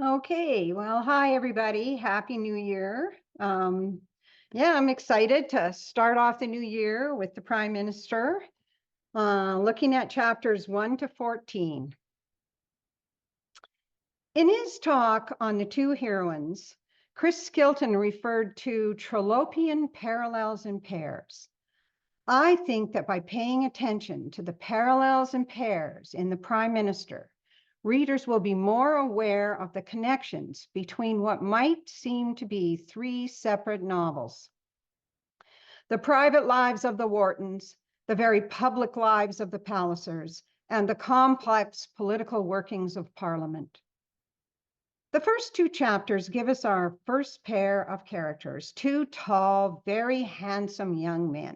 Okay, well, hi everybody. Happy New Year. Yeah, I'm excited to start off the new year with the Prime Minister, looking at chapters 1 to 14. In his talk on the two heroines, Chris Skilton referred to Trollopian parallels and pairs. I think that by paying attention to the parallels and pairs in the Prime Minister, readers will be more aware of the connections between what might seem to be three separate novels. The private lives of the Whartons, the very public lives of the Pallisers, and the complex political workings of Parliament. The first two chapters give us our first pair of characters, two tall, very handsome young men.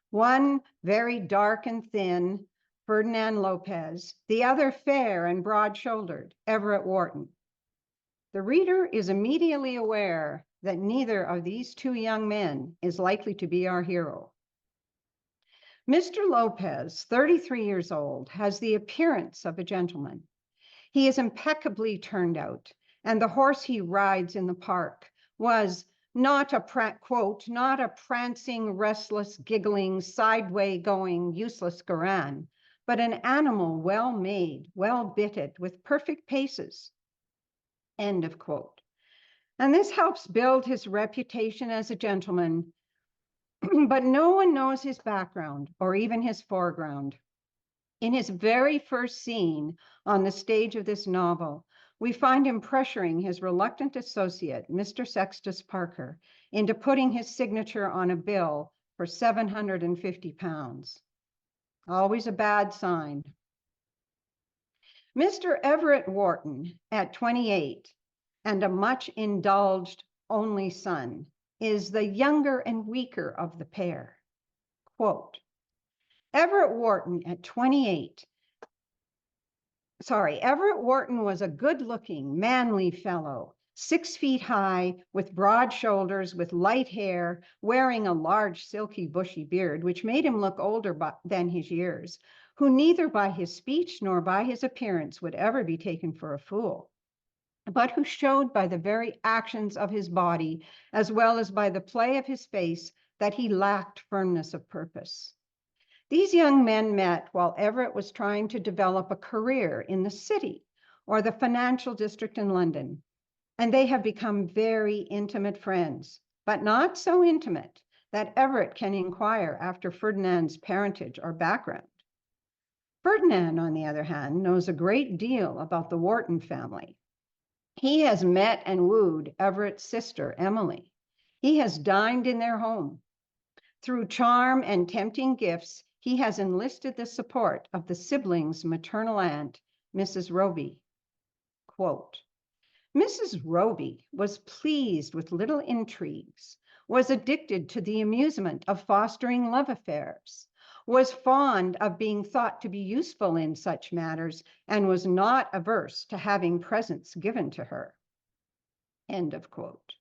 One very dark and thin, Ferdinand Lopez, the other fair and broad-shouldered, Everett Wharton. The reader is immediately aware that neither of these two young men is likely to be our hero. Mr. Lopez, 33 years old, has the appearance of a gentleman. He is impeccably turned out, and the horse he rides in the park was not a prancing, restless, giggling, sideway-going, useless Garan, but an animal well-made, well-bitted, with perfect paces. End of quote. And this helps build his reputation as a gentleman, but no one knows his background or even his foreground. In his very first scene on the stage of this novel, we find him pressuring his reluctant associate, Mr. Sextus Parker, into putting his signature on a bill for £750. Always a bad sign. Mr. Everett Wharton, at 28, and a much indulged only son, is the younger and weaker of the pair. Quote, Everett Wharton was a good-looking, manly fellow, 6 feet high, with broad shoulders, with light hair, wearing a large, silky, bushy beard, which made him look older than his years, who neither by his speech nor by his appearance would ever be taken for a fool, but who showed by the very actions of his body, as well as by the play of his face, that he lacked firmness of purpose. These young men met while Everett was trying to develop a career in the city or the financial district in London, and they have become very intimate friends, but not so intimate that Everett can inquire after Ferdinand's parentage or background. Ferdinand, on the other hand, knows a great deal about the Wharton family. He has met and wooed Everett's sister, Emily. He has dined in their home. Through charm and tempting gifts, he has enlisted the support of the siblings' maternal aunt, Mrs. Roby. Quote, Mrs. Roby was pleased with little intrigues, was addicted to the amusement of fostering love affairs, was fond of being thought to be useful in such matters, and was not averse to having presents given to her. End of quote.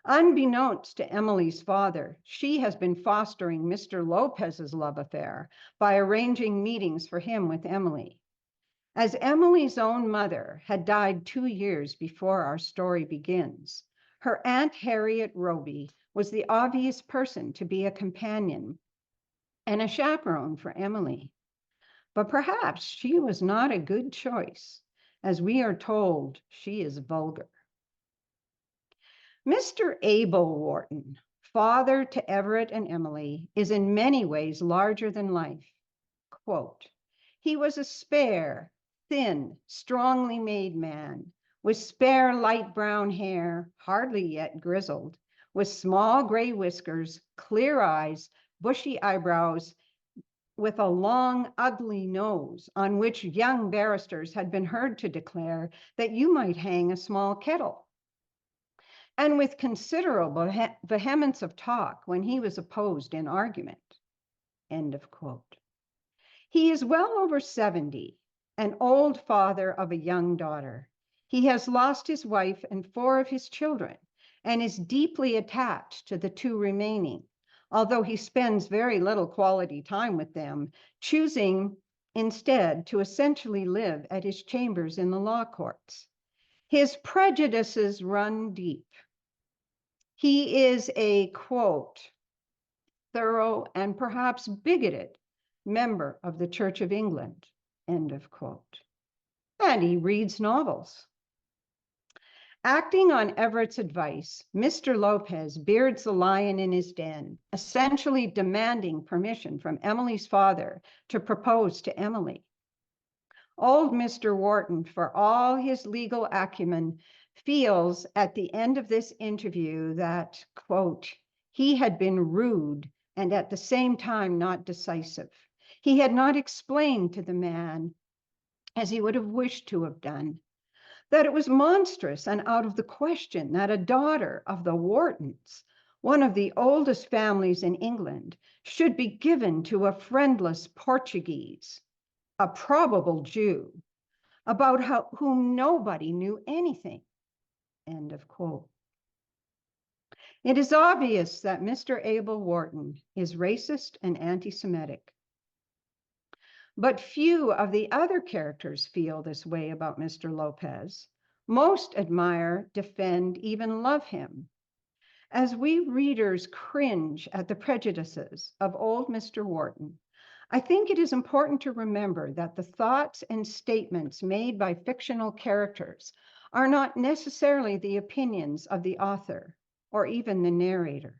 Unbeknownst to Emily's father, she has been fostering Mr. Lopez's love affair by arranging meetings for him with Emily. As Emily's own mother had died 2 years before our story begins, her Aunt Harriet Roby was the obvious person to be a companion and a chaperone for Emily. But perhaps she was not a good choice, as we are told she is vulgar. Mr. Abel Wharton, father to Everett and Emily, is in many ways larger than life. Quote, he was a spare, thin, strongly made man, with spare light brown hair, hardly yet grizzled, with small gray whiskers, clear eyes, bushy eyebrows, with a long, ugly nose on which young barristers had been heard to declare that you might hang a small kettle, and with considerable vehemence of talk when he was opposed in argument. End of quote. He is well over 70, an old father of a young daughter. He has lost his wife and 4 of his children, and is deeply attached to the 2 remaining, although he spends very little quality time with them, choosing instead to essentially live at his chambers in the law courts. His prejudices run deep. He is a, quote, thorough and perhaps bigoted member of the Church of England, end of quote. And he reads novels. Acting on Everett's advice, Mr. Lopez beards the lion in his den, essentially demanding permission from Emily's father to propose to Emily. Old Mr. Wharton, for all his legal acumen, feels at the end of this interview that, quote, he had been rude and at the same time not decisive. He had not explained to the man, as he would have wished to have done, that it was monstrous and out of the question that a daughter of the Whartons, one of the oldest families in England, should be given to a friendless Portuguese, a probable Jew, about whom nobody knew anything, end of quote. It is obvious that Mr. Abel Wharton is racist and anti-Semitic. But few of the other characters feel this way about Mr. Lopez. Most admire, defend, even love him. As we readers cringe at the prejudices of old Mr. Wharton, I think it is important to remember that the thoughts and statements made by fictional characters are not necessarily the opinions of the author or even the narrator.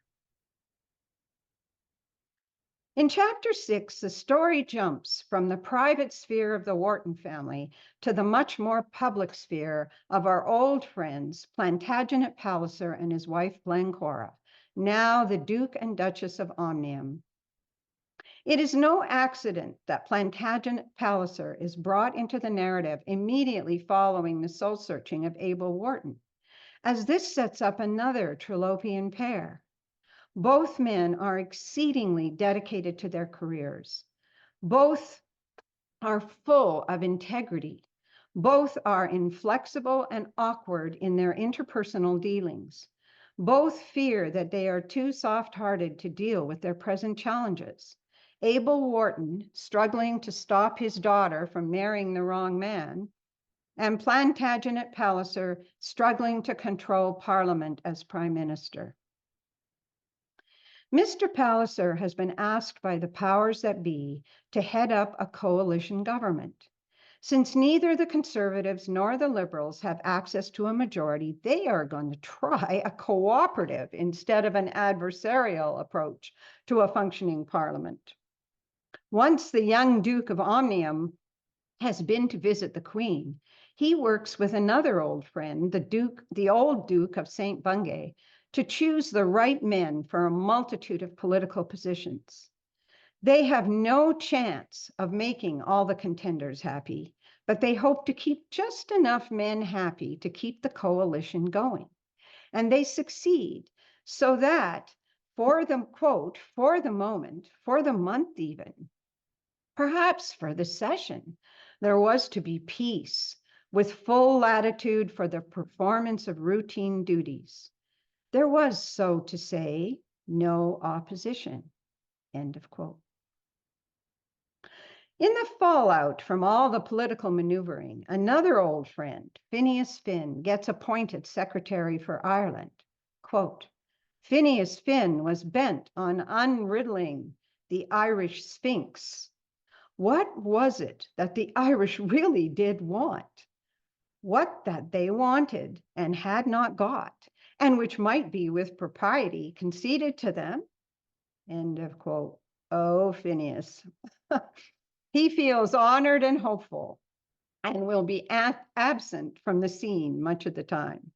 In chapter 6, the story jumps from the private sphere of the Wharton family to the much more public sphere of our old friends, Plantagenet Palliser and his wife, Glencora, now the Duke and Duchess of Omnium. It is no accident that Plantagenet Palliser is brought into the narrative immediately following the soul searching of Abel Wharton, as this sets up another Trolopian pair. Both men are exceedingly dedicated to their careers. Both are full of integrity. Both are inflexible and awkward in their interpersonal dealings. Both fear that they are too soft-hearted to deal with their present challenges. Abel Wharton struggling to stop his daughter from marrying the wrong man, and Plantagenet Palliser struggling to control Parliament as Prime Minister. Mr. Palliser has been asked by the powers that be to head up a coalition government. Since neither the Conservatives nor the Liberals have access to a majority, they are going to try a cooperative instead of an adversarial approach to a functioning parliament. Once the young Duke of Omnium has been to visit the Queen, he works with another old friend, the old Duke of St. Bungay, to choose the right men for a multitude of political positions. They have no chance of making all the contenders happy, but they hope to keep just enough men happy to keep the coalition going. And they succeed, so that for the, quote, for the moment, for the month even, perhaps for the session, there was to be peace with full latitude for the performance of routine duties. There was, so to say, no opposition, end of quote. In the fallout from all the political maneuvering, another old friend, Phineas Finn, gets appointed Secretary for Ireland. Quote, Phineas Finn was bent on unriddling the Irish Sphinx. What was it that the Irish really did want? What that they wanted and had not got, and which might be with propriety conceded to them? End of quote. Oh, Phineas. He feels honored and hopeful and will be absent from the scene much of the time.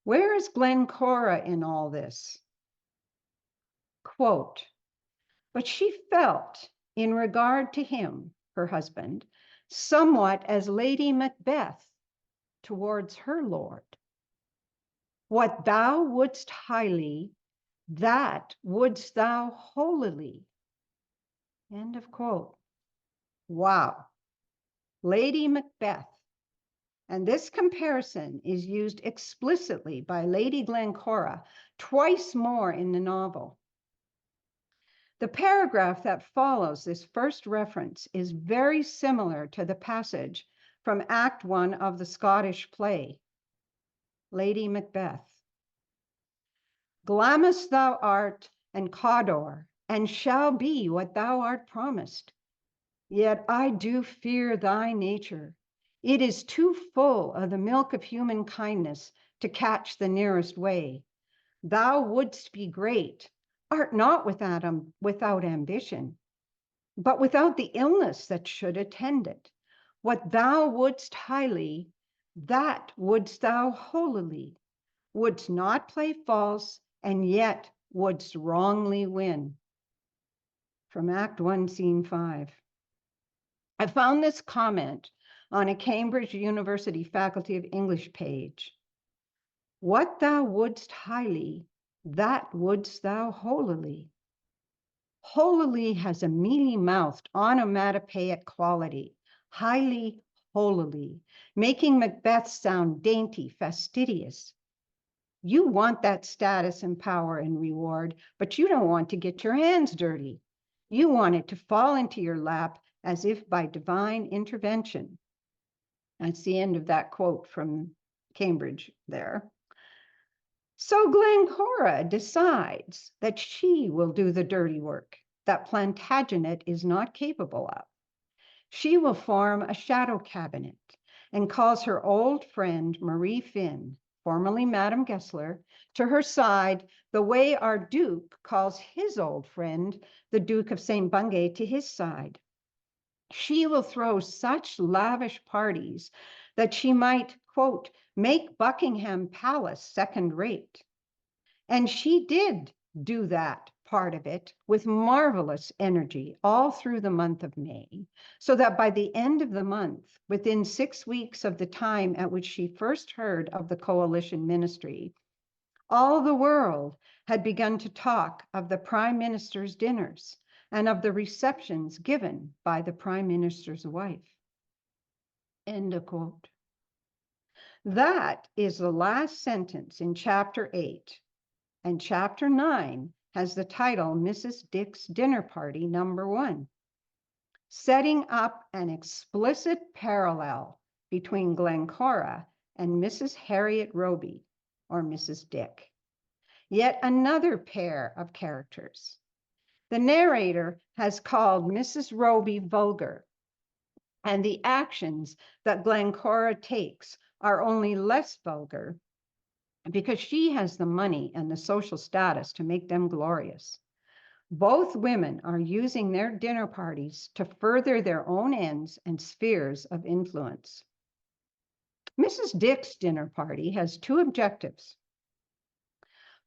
Where is Glencora in all this? Quote, but she felt in regard to him, her husband, somewhat as Lady Macbeth towards her lord. What thou wouldst highly, that wouldst thou holily. End of quote. Wow. Lady Macbeth. And this comparison is used explicitly by Lady Glencora twice more in the novel. The paragraph that follows this first reference is very similar to the passage from Act 1 of the Scottish play, Lady Macbeth. Glamis thou art and Cawdor, and shall be what thou art promised. Yet I do fear thy nature. It is too full of the milk of human kindness to catch the nearest way. Thou wouldst be great, art not without ambition, but without the illness that should attend it. What thou wouldst highly, that wouldst thou holily, wouldst not play false, and yet wouldst wrongly win. From Act 1, Scene 5. I found this comment on a Cambridge University Faculty of English page. What thou wouldst highly, that wouldst thou holily. Holily has a mealy-mouthed onomatopoeic quality, highly, holily, making Macbeth sound dainty, fastidious. You want that status and power and reward, but you don't want to get your hands dirty. You want it to fall into your lap as if by divine intervention. That's the end of that quote from Cambridge there. So Glencora decides that she will do the dirty work that Plantagenet is not capable of. She will form a shadow cabinet and calls her old friend Marie Finn, formerly Madame Goesler, to her side the way our Duke calls his old friend, the Duke of St. Bungay, to his side. She will throw such lavish parties that she might, quote, make Buckingham Palace second rate. And she did do that part of it with marvelous energy all through the month of May, so that by the end of the month, within 6 weeks of the time at which she first heard of the coalition ministry, all the world had begun to talk of the Prime Minister's dinners and of the receptions given by the Prime Minister's wife. End of quote. That is the last sentence in Chapter 8, and Chapter 9 has the title Mrs. Dick's Dinner Party Number 1, setting up an explicit parallel between Glencora and Mrs. Harriet Roby, or Mrs. Dick. Yet another pair of characters. The narrator has called Mrs. Roby vulgar, and the actions that Glencora takes are only less vulgar because she has the money and the social status to make them glorious. Both women are using their dinner parties to further their own ends and spheres of influence. Mrs. Dick's dinner party has two objectives.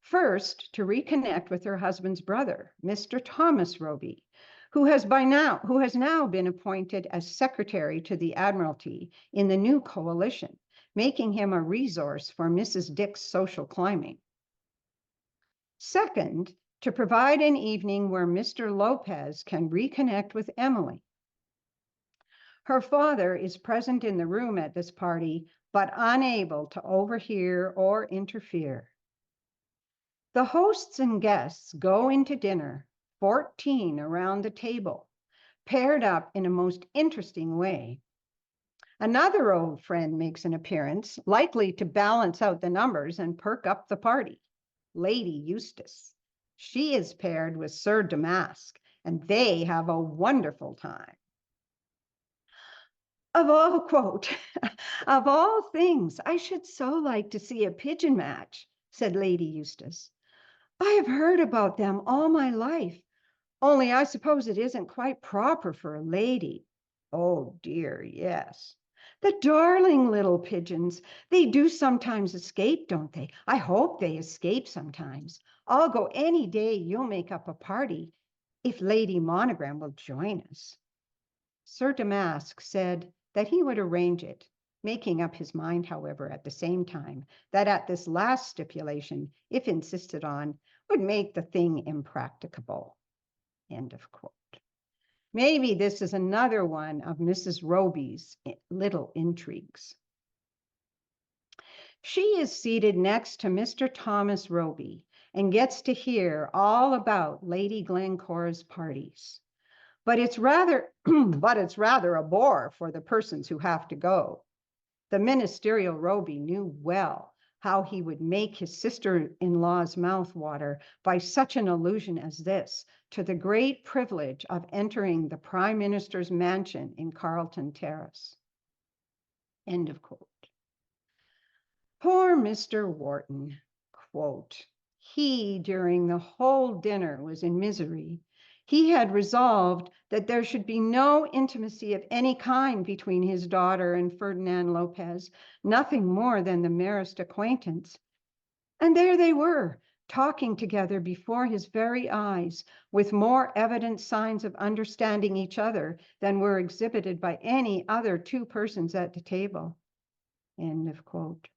First, to reconnect with her husband's brother, Mr. Thomas Roby, who has now been appointed as secretary to the Admiralty in the new coalition, making him a resource for Mrs. Dick's social climbing. Second, to provide an evening where Mr. Lopez can reconnect with Emily. Her father is present in the room at this party, but unable to overhear or interfere. The hosts and guests go into dinner, 14 around the table, paired up in a most interesting way. Another old friend makes an appearance, likely to balance out the numbers and perk up the party, Lady Eustace. She is paired with Sir Damask, and they have a wonderful time. Of all, quote, of all things, I should so like to see a pigeon match, said Lady Eustace. I have heard about them all my life, only I suppose it isn't quite proper for a lady. Oh dear, yes. The darling little pigeons, they do sometimes escape, don't they? I hope they escape sometimes. I'll go any day you'll make up a party, if Lady Monogram will join us. Sir Damask said that he would arrange it, making up his mind, however, at the same time, that at this last stipulation, if insisted on, would make the thing impracticable. End of quote. Maybe this is another one of Mrs. Roby's little intrigues. She is seated next to Mr. Thomas Roby and gets to hear all about Lady Glencora's parties. but it's rather a bore for the persons who have to go. The ministerial Roby knew well how he would make his sister-in-law's mouth water by such an allusion as this to the great privilege of entering the Prime Minister's mansion in Carlton Terrace. End of quote. Poor Mr. Wharton, quote, he during the whole dinner was in misery. He had resolved that there should be no intimacy of any kind between his daughter and Ferdinand Lopez, nothing more than the merest acquaintance. And there they were, talking together before his very eyes, with more evident signs of understanding each other than were exhibited by any other two persons at the table. End of quote.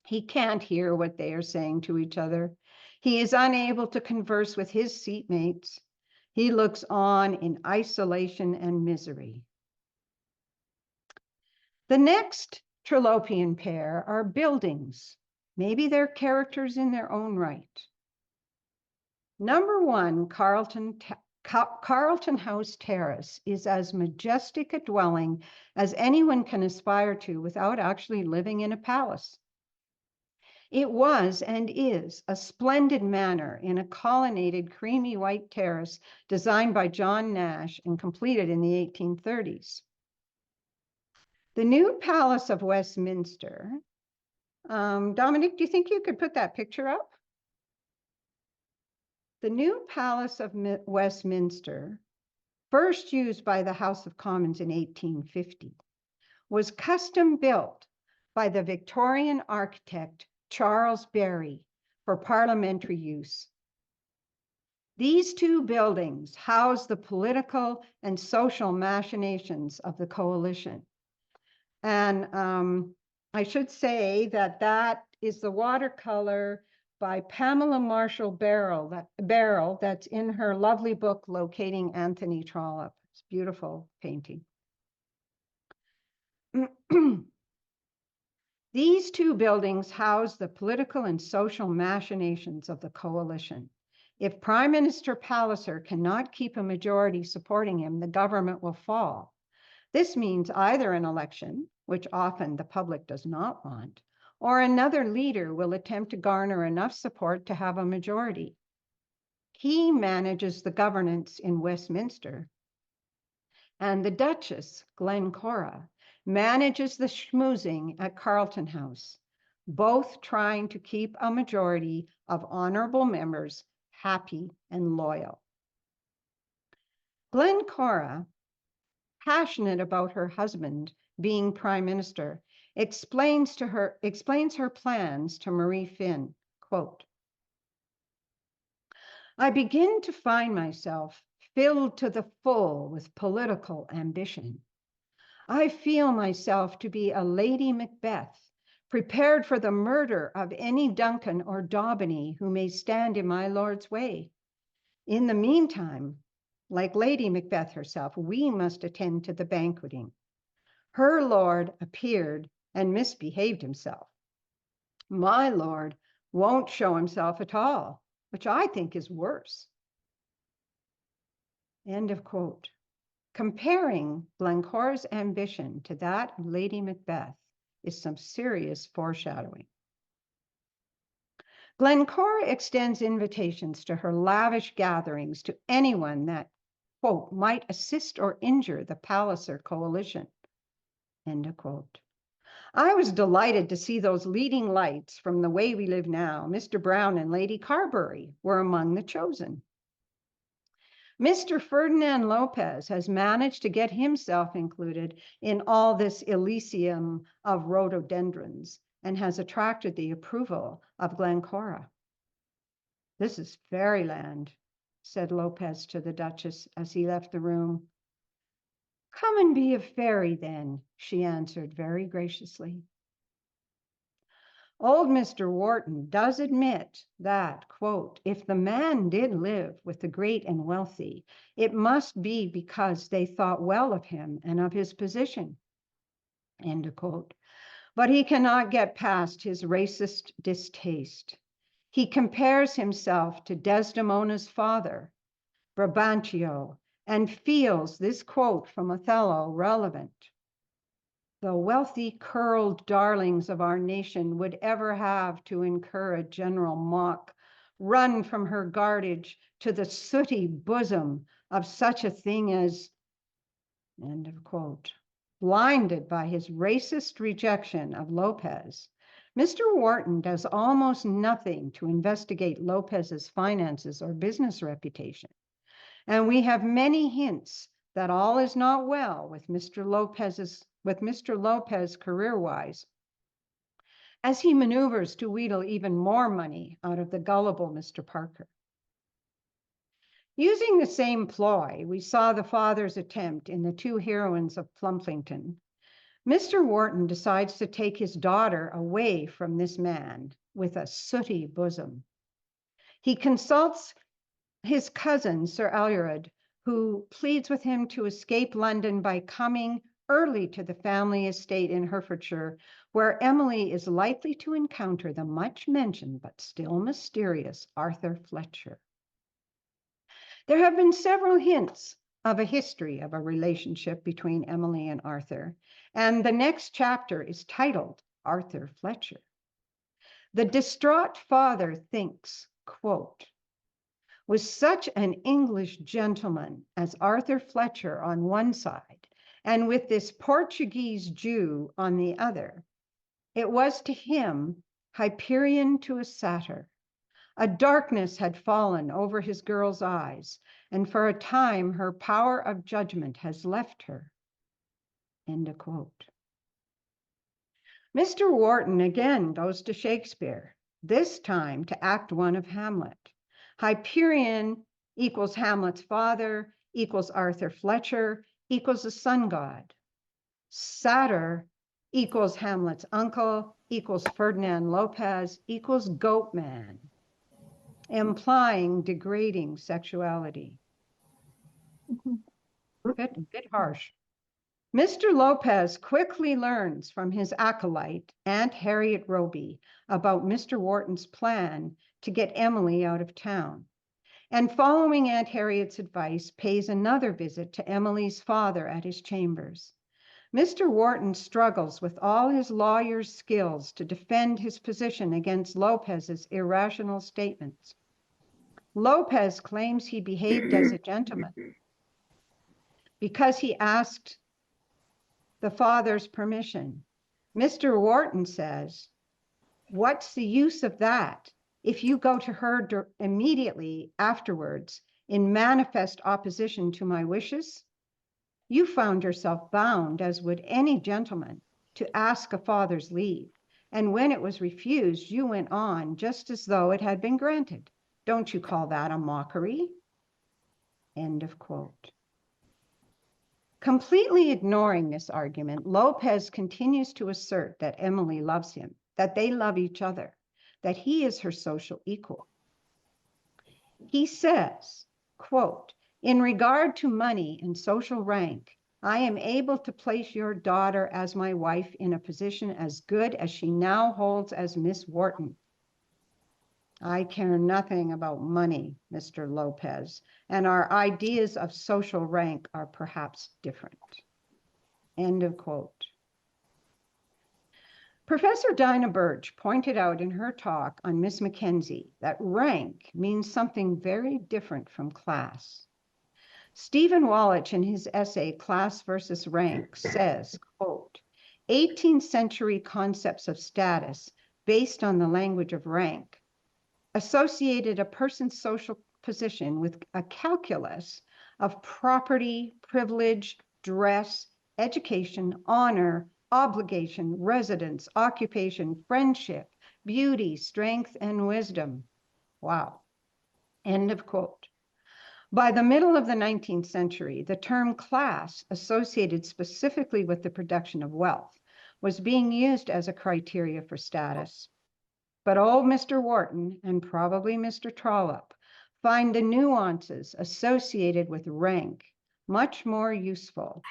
He can't hear what they are saying to each other. He is unable to converse with his seatmates. He looks on in isolation and misery. The next Trolopian pair are buildings. Maybe they're characters in their own right. Number one, Carlton House Terrace is as majestic a dwelling as anyone can aspire to without actually living in a palace. It was and is a splendid manor in a colonnaded creamy white terrace designed by John Nash and completed in the 1830s. The new Palace of Westminster, Dominic, do you think you could put that picture up? The new Palace of Westminster, first used by the House of Commons in 1850, was custom built by the Victorian architect Charles Barry for parliamentary use. These two buildings house the political and social machinations of the coalition. And I should say that that is the watercolor by Pamela Marshall Barrell that's in her lovely book, Locating Anthony Trollope. It's a beautiful painting. These two buildings house the political and social machinations of the coalition. If Prime Minister Palliser cannot keep a majority supporting him, the government will fall. This means either an election, which often the public does not want, or another leader will attempt to garner enough support to have a majority. He manages the governance in Westminster, and the Duchess, Glencora, manages the schmoozing at Carlton House, both trying to keep a majority of honorable members happy and loyal. Glencora, passionate about her husband being Prime Minister, explains her plans to Marie Finn, quote, I begin to find myself filled to the full with political ambition. I feel myself to be a Lady Macbeth, prepared for the murder of any Duncan or Daubeny who may stand in my lord's way. In the meantime, like Lady Macbeth herself, we must attend to the banqueting. Her lord appeared and misbehaved himself. My lord won't show himself at all, which I think is worse. End of quote. Comparing Glencora's ambition to that of Lady Macbeth is some serious foreshadowing. Glencora extends invitations to her lavish gatherings to anyone that, quote, might assist or injure the Palliser coalition, end of quote. I was delighted to see those leading lights from The Way We Live Now. Mr. Brown and Lady Carbury were among the chosen. Mr. Ferdinand Lopez has managed to get himself included in all this Elysium of rhododendrons and has attracted the approval of Glencora. This is fairyland, said Lopez to the Duchess as he left the room. Come and be a fairy then, she answered very graciously. Old Mr. Wharton does admit that, quote, if the man did live with the great and wealthy, it must be because they thought well of him and of his position, end of quote. But he cannot get past his racist distaste. He compares himself to Desdemona's father, Brabantio, and feels this quote from Othello relevant. The wealthy curled darlings of our nation would ever have to incur a general mock, run from her guardage to the sooty bosom of such a thing as, end of quote. Blinded by his racist rejection of Lopez, Mr. Wharton does almost nothing to investigate Lopez's finances or business reputation. And we have many hints that all is not well with Mr. Lopez career-wise, as he maneuvers to wheedle even more money out of the gullible Mr. Parker. Using the same ploy, we saw the father's attempt in the two heroines of Plumplington. Mr. Wharton decides to take his daughter away from this man with a sooty bosom. He consults his cousin, Sir Alured, who pleads with him to escape London by coming early to the family estate in Herefordshire, where Emily is likely to encounter the much mentioned but still mysterious Arthur Fletcher. There have been several hints of a history of a relationship between Emily and Arthur, and the next chapter is titled Arthur Fletcher. The distraught father thinks, quote, with such an English gentleman as Arthur Fletcher on one side, and with this Portuguese Jew on the other, it was to him Hyperion to a satyr. A darkness had fallen over his girl's eyes, and for a time her power of judgment has left her. End of quote. Mr. Wharton again goes to Shakespeare, this time to Act 1 of Hamlet. Hyperion equals Hamlet's father, equals Arthur Fletcher, equals the sun god. Satyr equals Hamlet's uncle, equals Ferdinand Lopez, equals Goatman, implying degrading sexuality. Bit harsh. Mr. Lopez quickly learns from his acolyte, Aunt Harriet Roby, about Mr. Wharton's plan to get Emily out of town, and following Aunt Harriet's advice, pays another visit to Emily's father at his chambers. Mr. Wharton struggles with all his lawyer's skills to defend his position against Lopez's irrational statements. Lopez claims he behaved as a gentleman because he asked the father's permission. Mr. Wharton says, what's the use of that if you go to her immediately afterwards in manifest opposition to my wishes? You found yourself bound, as would any gentleman, to ask a father's leave. And when it was refused, you went on just as though it had been granted. Don't you call that a mockery? End of quote. Completely ignoring this argument, Lopez continues to assert that Emily loves him, that they love each other, that he is her social equal. He says, quote, in regard to money and social rank, I am able to place your daughter as my wife in a position as good as she now holds as Miss Wharton. I care nothing about money, Mr. Lopez, and our ideas of social rank are perhaps different. End of quote. Professor Dinah Birch pointed out in her talk on Miss Mackenzie that rank means something very different from class. Stephen Wallach, in his essay, Class versus Rank, says, quote, 18th century concepts of status based on the language of rank associated a person's social position with a calculus of property, privilege, dress, education, honor, obligation, residence, occupation, friendship, beauty, strength, and wisdom. Wow. End of quote. By the middle of the 19th century, the term class, associated specifically with the production of wealth, was being used as a criteria for status. But old Mr. Wharton, and probably Mr. Trollope, find the nuances associated with rank much more useful.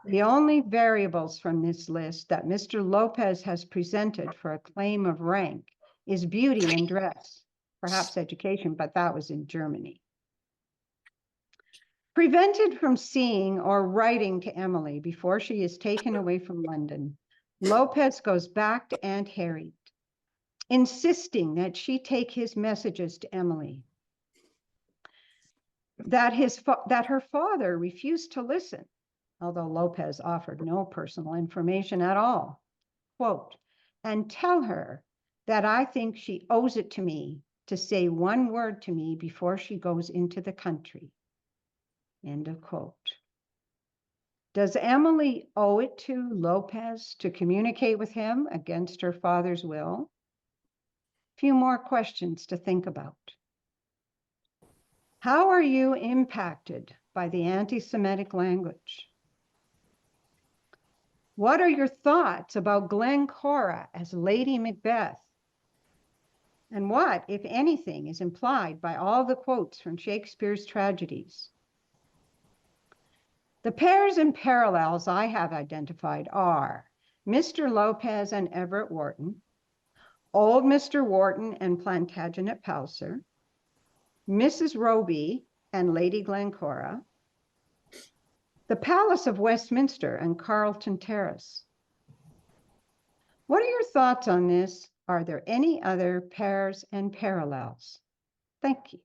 The only variables from this list that Mr. Lopez has presented for a claim of rank is beauty and dress, perhaps education, but that was in Germany. Prevented from seeing or writing to Emily before she is taken away from London, Lopez goes back to Aunt Harriet, insisting that she take his messages to Emily. That her father refused to listen, although Lopez offered no personal information at all. Quote, and tell her that I think she owes it to me to say one word to me before she goes into the country. End of quote. Does Emily owe it to Lopez to communicate with him against her father's will? A few more questions to think about. How are you impacted by the anti-Semitic language? What are your thoughts about Glencora as Lady Macbeth? And what, if anything, is implied by all the quotes from Shakespeare's tragedies? The pairs and parallels I have identified are Mr. Lopez and Everett Wharton, old Mr. Wharton and Plantagenet Palliser, Mrs. Roby and Lady Glencora, the Palace of Westminster and Carlton Terrace. What are your thoughts on this? Are there any other pairs and parallels? Thank you.